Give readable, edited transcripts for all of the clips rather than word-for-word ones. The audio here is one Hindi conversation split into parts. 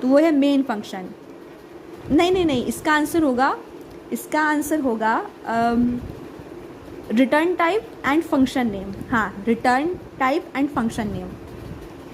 तो वो है मेन फंक्शन। नहीं, इसका आंसर होगा return type and function name. हाँ, return type and function name.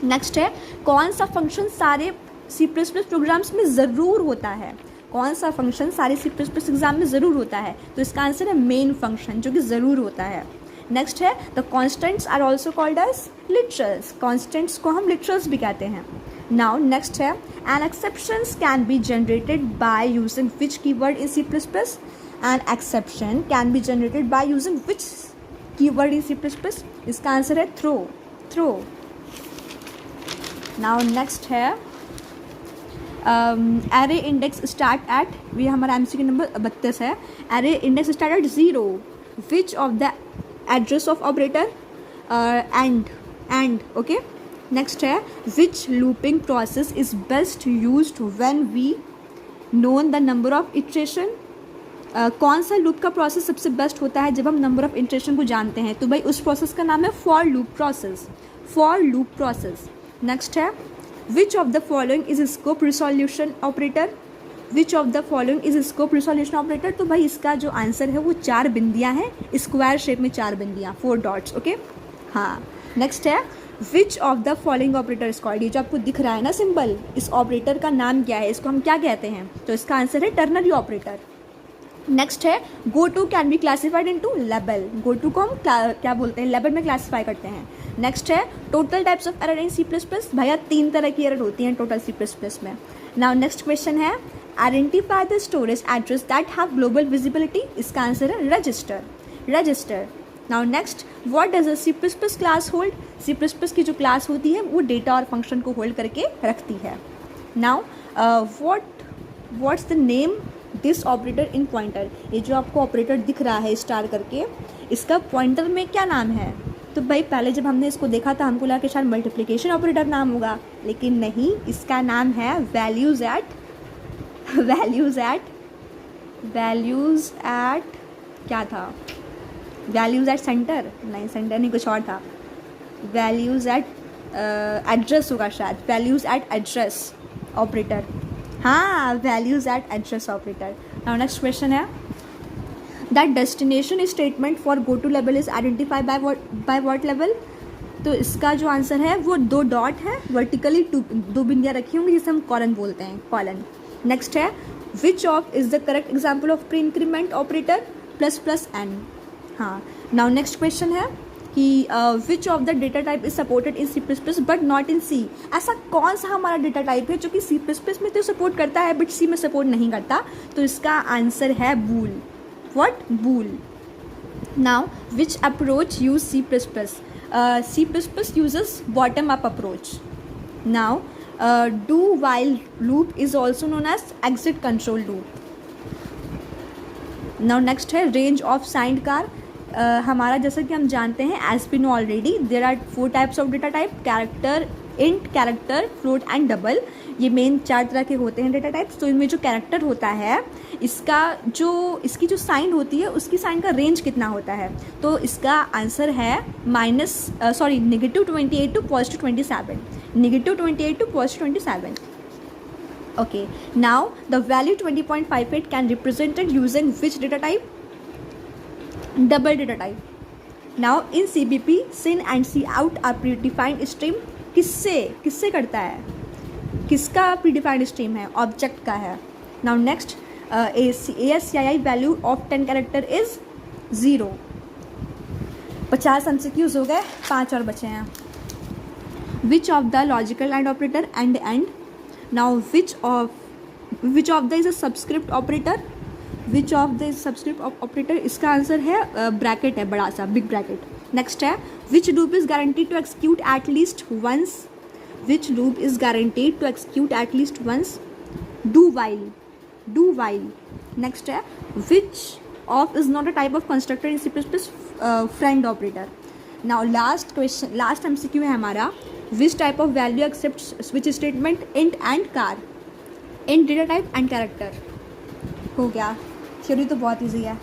Next है, कौन सा फंक्शन सारे C++ प्रोग्राम्स में ज़रूर होता है? कौन सा फंक्शन सारे C++ एग्जाम में ज़रूर होता है? तो इसका आंसर है मेन फंक्शन, जो कि ज़रूर होता है। नेक्स्ट है, the constants are also called as literals. Constants को हम लिटरल्स भी कहते हैं। नाउ नेक्स्ट है, an exceptions can be generated by using which keyword in C++? An exception can be generated by using which keyword in C++? इसका आंसर है थ्रो। नाउ नेक्स्ट है, एरे इंडेक्स स्टार्ट एट, ये हमारा MCQ नंबर 32 है। Array index start at 0, which of the address of operator? And okay. Next है, which looping process is best used when we known the number of iteration? कौन सा लूप का प्रोसेस सबसे बेस्ट होता है जब हम नंबर ऑफ इटरेशन को जानते हैं? तो भाई उस प्रोसेस का नाम है फॉर लूप प्रोसेस। नेक्स्ट है, विच of the following is scope resolution operator? तो भाई इसका जो आंसर है वो 4 बिंदियाँ हैं, स्क्वायर शेप में 4 बिंदियाँ, 4 डॉट्स। ओके, हाँ। नेक्स्ट है, विच of the following operator is called? ये जो आपको दिख रहा है ना सिंबल, इस ऑपरेटर का नाम क्या है? इसको हम क्या कहते हैं? तो इसका आंसर है टर्नरी ऑपरेटर। नेक्स्ट है, go to can be classified into label. Go to को हम क्या बोलते हैं? लेबल में क्लासीफाई करते हैं। नेक्स्ट है, total types of error in C++। भैया 3 तरह की एरर होती हैं टोटल C++ में। नाउ नेक्स्ट क्वेश्चन है, identify the storage address that have global visibility. इसका आंसर है register. Now next, what does a C++ class hold? C++ की जो क्लास होती है वो डेटा और फंक्शन को होल्ड करके रखती है। Now what's the name this operator in pointer? ये जो आपको ऑपरेटर दिख रहा है स्टार करके, इसका पॉइंटर में क्या नाम है? तो भाई पहले जब हमने इसको देखा था हमको लगा कि शायद मल्टीप्लिकेशन ऑपरेटर नाम होगा, लेकिन नहीं, इसका नाम है वैल्यूज़ एट क्या था? Values at center? नहीं, सेंटर नहीं, कुछ और था। वैल्यूज़ एट एड्रेस होगा शायद, वैल्यूज़ एट एड्रेस ऑपरेटर। हाँ, values at address operator. Now next question है, that destination statement for go to level is identify by what level? तो इसका जो आंसर है वो 2 डॉट है, वर्टिकली 2 बिंदियाँ रखी होंगी जिसे हम कॉलन बोलते हैं, कॉलन। नेक्स्ट है, which of is the correct example of pre increment operator? ++n। हाँ। नाउ नेक्स्ट क्वेश्चन है कि विच of the data type is supported in C++ but not in C? ऐसा कौन सा हमारा डेटा टाइप है जो कि C++ में तो सपोर्ट करता है बट C में सपोर्ट नहीं करता? तो इसका आंसर है bool. What? Bool. Now which approach use C++? C++ uses bottom up approach. Now do while loop is also known as exit control loop. Now next है range of signed car. हमारा जैसा कि हम जानते हैं as we know already there are 4 types of data type: character, int, character, float and double. ये मेन 4 तरह के होते हैं डेटा टाइप्स। तो इनमें जो कैरेक्टर होता है इसकी जो साइन होती है उसकी साइन का रेंज कितना होता है? तो इसका आंसर है -28 to +27। -28 to +27। Okay, now the value 20.58 can represented using which data type? Double data type. Now in CBP, sin and cout are predefined stream. किससे करता है? किसका predefined stream है? ऑब्जेक्ट का है। Now next, ASCII value of 10 character is 0. 50 MCQs हो गए, 5 और बचे हैं। Which of the logical AND operator and? Now which of the is a subscript operator? Which of the subscript operator? इसका आंसर है ब्रैकेट है, बड़ा सा बिग ब्रैकेट। नेक्स्ट है, which loop is guaranteed to execute at least once? Which loop is guaranteed to execute at least once? Do while. Next है, which of is not a type of constructor in C++? Friend operator. Now last question, last MCQ है हमारा, which type of value accepts switch statement? int and char. int data type and character। हो गया, थ्योरी तो बहुत ईजी है।